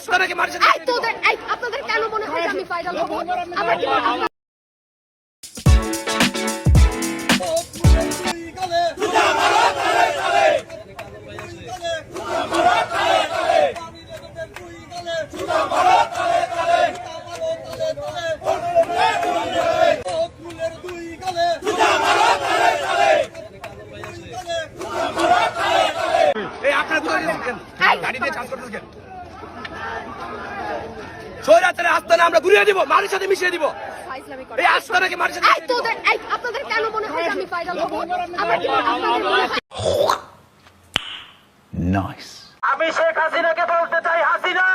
আস্তানাকে মারছে তোদের আপনাদের কেন মনে হয় আমি ভাইরাল হব? আমার আস্তানা আমরা ঘুরিয়ে দিব, মারের সাথে মিশিয়ে দিব। এই আস্তানাকে মারের সাথে তোদের আপনাদের কেন মনে হয় আমি ভাইরাল হব? আমার আপনাদের মনে হয় নাইস। আমি শেখ হাসিনাকে বলতে চাই, হাসিনা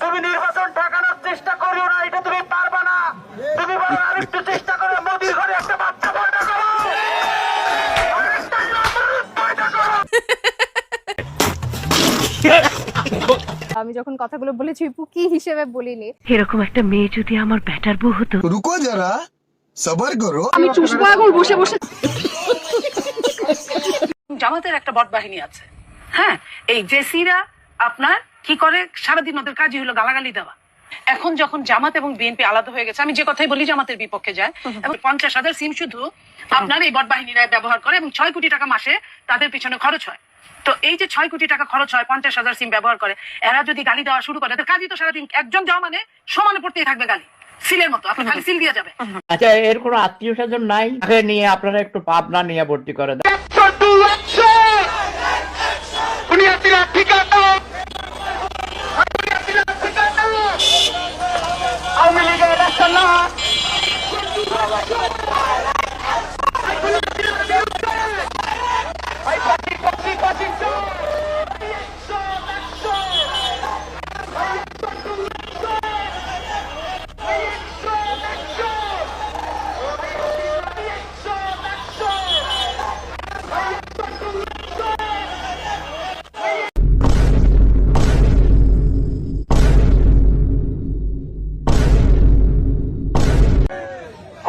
তুমি নির্বাচন ঠেকানোর চেষ্টা করিও না, এটা তুমি পারবা না। তুমি বলো আরেকটু চেষ্টা করো, মোদির ঘরে একটা বাচ্চা পয়দা করো, আমি যখন কথাগুলো বলেছি পুকি হিসেবে বলিনি। এরকম একটা মেয়ে যদি আমার ব্যাটার বউ হতো। রুকো যারা, সবার করো। আমি চুষবো আঙুল বসে বসে। জামাতের একটা বট বাহিনী আছে, হ্যাঁ, এই জেসিরা আপনার কি করে সারাদিন ওদের কাজই হলো গালাগালি দেওয়া। এখন যখন জামাত এবং বিএনপি আলাদা হয়ে গেছে, আমি যে কথাই বলি জামাতের বিপক্ষে যায়, এবং 50,000 সিম শুধু আপনার এই বট বাহিনীরা ব্যবহার করে এবং 6 কোটি টাকা মাসে তাদের পিছনে খরচ হয়। তো এই যে 6 কোটি টাকা খরচ হয়, 50,000 সিম ব্যবহার করে, এরা যদি গালি দেওয়া শুরু করে, তাদের কাজই তো সারাদিন একজন দেওয়া মানে সমানে পড়তেই থাকবে গালি, সিলের মতো। আপনি খালি সিল দিয়ে যাবে। আচ্ছা, এর কোনো আত্মীয় স্বজন নাই? নিয়ে আপনারা একটু পাবনা নিয়ে ভর্তি করে দেন। আওয়ামী লীগের একটা না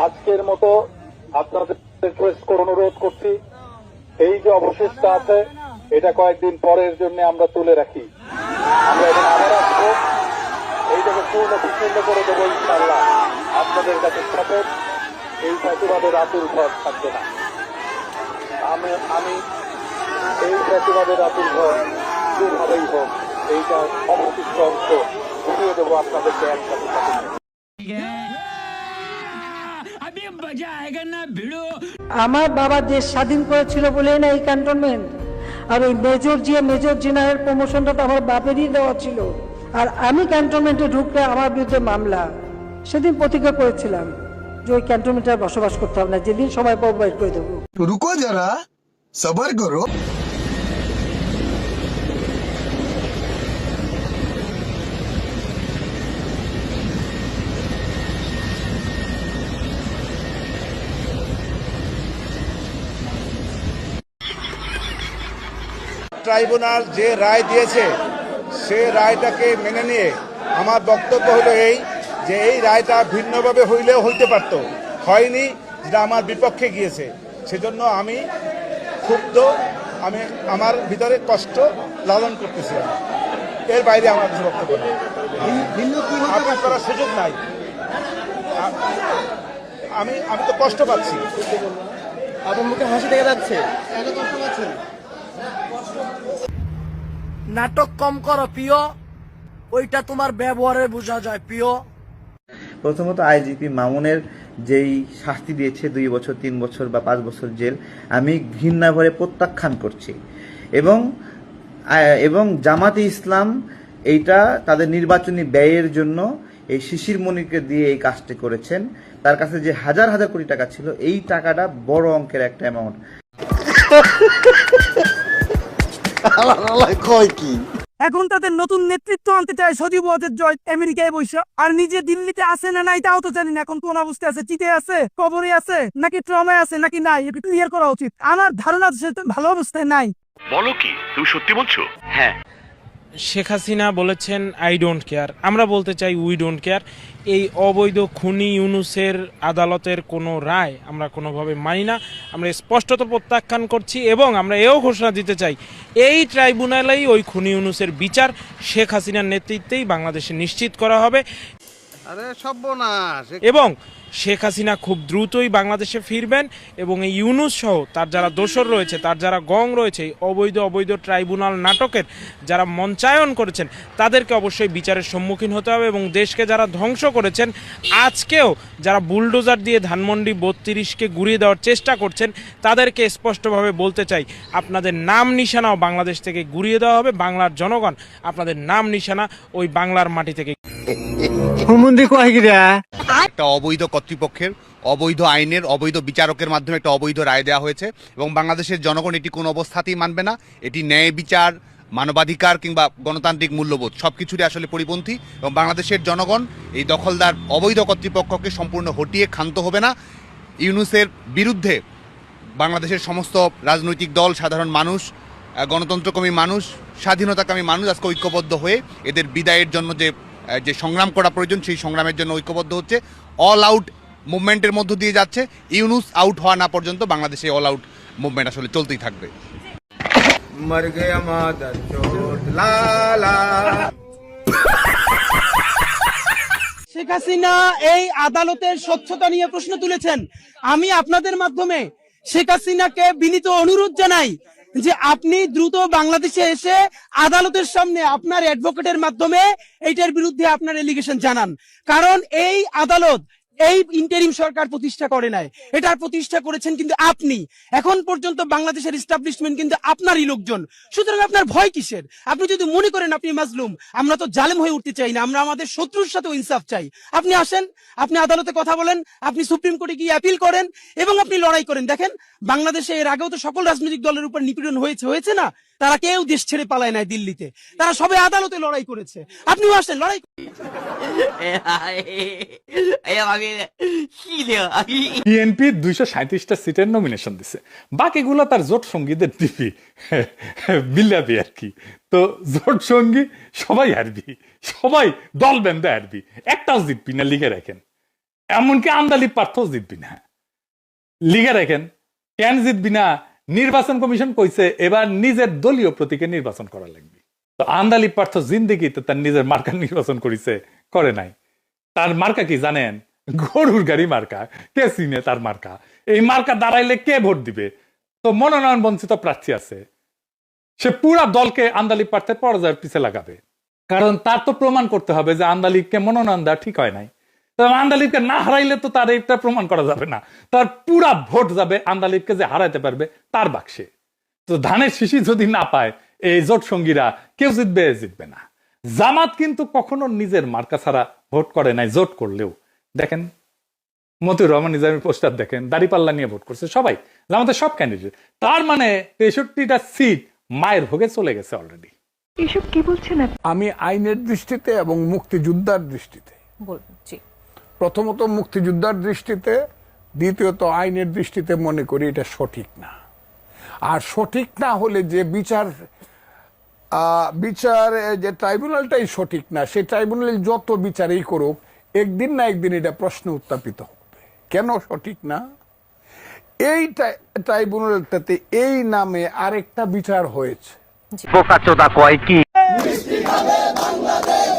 আজকের মতো আপনাদের রিকোয়েস্ট করে অনুরোধ করছি, এই যে অবশিষ্ট আছে এটা কয়েকদিন পরের জন্য আমরা তুলে রাখি। আমরা এখন আবার আসবো, এইটাকে পূর্ণ বিচ্ছিন্ন করে দেবো ইনশাআল্লাহ। আপনাদের কাছে শপথ, এই ফ্যাসিবাদের আতুল ঘর থাকবে না। আমি এই ফ্যাসিবাদের আতুল ঘর যেভাবেই হোক এইটা অবশিষ্ট অংশ ঘুরিয়ে দেবো আপনাদেরকে একসাথে সাথে। আমার বাবা দেশ স্বাধীন করেছিল বলেই না এই ক্যান্টনমেন্ট। আর ওই মেজর জেনারেল প্রমোশনটা তো আমার বাপেরই দেওয়া ছিল। আর আমি ক্যান্টনমেন্টে ঢুকলে আমার বিরুদ্ধে মামলা। সেদিন প্রতিজ্ঞা করেছিলাম যে ওই ক্যান্টনমেন্টে আর বসবাস করতে হবে না, যেদিন সময় পাবো বাইর করে দেবো। রুকো যারা, সবার করো। ট্রাইব্যুনাল যে রায় দিয়েছে সে রায়টাকে মেনে নিয়ে আমার বক্তব্য হলো এই যে এই রায়টা ভিন্নভাবে হইলেও হইতে পারত, হয়নি, যেটা আমার বিপক্ষে গিয়েছে। সেজন্য আমি ক্ষুব্ধ, আমি আমার ভিতরে কষ্ট লালন করতেছিলাম। এর বাইরে আমার কিছু বক্তব্য নেই, আপনার করার সুযোগ নাই। আমি তো কষ্ট পাচ্ছি। আপনার মুখে হাসি দেখা যাচ্ছে। নাটক কম করো প্রিয়, ওইটা তোমার ব্যবহারে বোঝা যায় প্রিয়। প্রথমত আইজিপি মামুনের যেই শাস্তি দিয়েছে 2 বছর 3 বছর বা 5 বছর জেল, আমি ঘৃণা ভরে প্রত্যাখ্যান করছি। এবং জামাতে ইসলাম এইটা তাদের নির্বাচনী ব্যয়ের জন্য এই শিশির মনিরকে দিয়ে এই কাজটি করেছেন। তার কাছে যে হাজার হাজার কোটি টাকা ছিল, এই টাকাটা বড় অঙ্কের একটা অ্যামাউন্ট। এখন তাদের নতুন নেতৃত্ব আনতে চায় সজীব ওয়াজেদ জয় আমেরিকায় বসে, আর নিজে দিল্লিতে আছে না নাই তাও তো জানি না। এখন কোন অবস্থায় আছে, চিতে আছে, কবরে আছে, নাকি ট্রমায় আছে, নাকি নাই, একটু ক্লিয়ার করা উচিত। আমার ধারণা সে ভালো অবস্থায় নাই। বলো কি, তুমি সত্যি বলছো? হ্যাঁ, শেখ হাসিনা বলেছেন আই ডোন্ট কেয়ার, আমরা বলতে চাই উই ডোন্ট কেয়ার। এই অবৈধ খুনি ইউনূসের আদালতের কোনো রায় আমরা কোনোভাবে মানি না, আমরা স্পষ্টত প্রত্যাখ্যান করছি এবং আমরা এও ঘোষণা দিতে চাই এই ট্রাইব্যুনালেই ওই খুনি ইউনূসের বিচার শেখ হাসিনার নেতৃত্বেই বাংলাদেশে নিশ্চিত করা হবে এবং শেখ হাসিনা খুব দ্রুতই বাংলাদেশে ফিরবেন এবং এই ইউনূস সহ তার যারা দোসর রয়েছে, তার যারা গং রয়েছে, এই অবৈধ ট্রাইব্যুনাল নাটকের যারা মঞ্চায়ন করেছেন তাদেরকে অবশ্যই বিচারের সম্মুখীন হতে হবে এবং দেশকে যারা ধ্বংস করেছেন, আজকেও যারা বুলডোজার দিয়ে ধানমন্ডি 32কে গুঁড়িয়ে দেওয়ার চেষ্টা করছেন তাদেরকে স্পষ্টভাবে বলতে চাই আপনাদের নাম নিশানাও বাংলাদেশ থেকে গুঁড়িয়ে দেওয়া হবে। বাংলার জনগণ আপনাদের নাম নিশানা ওই বাংলার মাটি থেকে। একটা অবৈধ কর্তৃপক্ষের, অবৈধ আইনের, অবৈধ বিচারকের মাধ্যমে একটা অবৈধ রায় দেওয়া হয়েছে এবং বাংলাদেশের জনগণ এটি কোনো অবস্থাতেই মানবে না। এটি ন্যায় বিচার, মানবাধিকার কিংবা গণতান্ত্রিক মূল্যবোধ সব কিছুরই আসলে পরিপন্থী এবং বাংলাদেশের জনগণ এই দখলদার অবৈধ কর্তৃপক্ষকে সম্পূর্ণ হটিয়ে ক্ষান্ত হবে না। ইউনূসের বিরুদ্ধে বাংলাদেশের সমস্ত রাজনৈতিক দল, সাধারণ মানুষ, গণতন্ত্রকামী মানুষ, স্বাধীনতাকামী মানুষ আজকে ঐক্যবদ্ধ হয়ে এদের বিদায়ের জন্য যে সংগ্রাম করা প্রয়োজন সেই সংগ্রামের জন্য ঐক্যবদ্ধ হচ্ছে। অল আউট মুভমেন্টের মধ্য দিয়ে যাচ্ছে। ইউনূস আউট হওয়া না পর্যন্ত বাংলাদেশে অল আউট মুভমেন্ট আসলে চলতেই থাকবে। শেখ হাসিনা এই আদালতের স্বচ্ছতা নিয়ে প্রশ্ন তুলেছেন। আমি আপনাদের মাধ্যমে শেখ হাসিনাকে বিনীত অনুরোধ জানাই যে আপনি দ্রুত বাংলাদেশে এসে আদালতের সামনে আপনার অ্যাডভোকেটের মাধ্যমে এইটার বিরুদ্ধে আপনার এলিগেশন জানান। কারণ এই আদালত এই ইন্টারিম সরকার প্রতিষ্ঠা করে নাই, এটা প্রতিষ্ঠা করেছেন কিন্তু আপনি। এখন পর্যন্ত বাংলাদেশের এস্টাবলিশমেন্ট কিন্তু আপনারই লোকজন, সুতরাং আপনার ভয় কিসের? আপনি যদি মনে করেন আপনি মাজলুম, আমরা তো জালেম হয়ে উঠতে চাই না, আমরা আমাদের শত্রুর সাথে ইনসাফ চাই। আপনি আসেন, আপনি আদালতে কথা বলেন, আপনি সুপ্রিম কোর্টে গিয়ে অ্যাপিল করেন এবং আপনি লড়াই করেন। দেখেন বাংলাদেশে এর আগেও তো সকল রাজনৈতিক দলের উপর নিপীড়ন হয়েছে না? তারা কেউ দেশ ছেড়ে পালায় নাই দিল্লিতে, তারা সবাই আদালতে লড়াই করেছে। আপনিও আসেন, লড়াই। বিএনপি 237টা সিটের নমিনেশন দিছে, বাকিগুলো তার জোট সঙ্গীদের দিবি বিল্লাবি আর কি। তো জোট সঙ্গী সবাই হারবি, সবাই দল বেঁধে হারবি, একটাও জিতবি না। লিখে রাখেন, এমনকি আমদালি প্রার্থও জিতবি না। লিখে রাখেন কেন জিতবি না? নির্বাচন কমিশন কইছে এবার নিজের দলীয় প্রতীকে নির্বাচন করা লাগবে। তো আন্দালি পার্থ জিন্দেগিতে তার নিজের মার্কা নির্বাচন করেছে, করে নাই। তার মার্কা কি জানেন? গরুর গাড়ি মার্কা। কে চিনে তার মার্কা? এই মার্কা দাঁড়াইলে কে ভোট দিবে? তো মনোনয়ন বঞ্চিত প্রার্থী আছে, সে পুরা দলকে আন্দালি প্রার্থীর পরাজয়ের পিছে লাগাবে। কারণ তার তো প্রমাণ করতে হবে যে আন্দালিবকে মনোনয়ন দেওয়া ঠিক হয় নাই। আন্দালিবকে না হারাইলে তো তার এটা প্রমাণ করা যাবে না। তার পুরা ভোট যাবে আন্দালিবকে যে হারাইতে পারবে তার বাক্সে। তো ধানের শিশি যদি না পায় এই জোট সঙ্গীরা, কেউ জিতবে না। জামাত কিন্তু কখনো নিজের মার্কা ছাড়া ভোট করে নাই, জোট করলেও। দেখেন মতিউর রহমান নিজামীর পোস্টার দেখেন, দাড়িপাল্লা নিয়ে ভোট করছে সবাই, জামাতের সব ক্যান্ডিডেট। তার মানে 63টা সিট মায়ের ভোগে চলে গেছে অলরেডি। এসব কি বলছেন? আমি আইনের দৃষ্টিতে এবং মুক্তিযোদ্ধার দৃষ্টিতে বলছি, প্রথমত মুক্তিযোদ্ধার দৃষ্টিতে, দ্বিতীয়ত আইনের দৃষ্টিতে মনে করি এটা সঠিক না। আর সঠিক না হলে যে বিচার যে ট্রাইব্যুনালটাই সঠিক না, সেই ট্রাইব্যুনাল যত বিচারই করুক একদিন না একদিন এটা প্রশ্ন উত্থাপিত হবে, কেন সঠিক না। এই ট্রাইব্যুনালটাতে এই নামে আরেকটা বিচার হয়েছে। বোকাচোদা কয় কি? বাংলাদেশ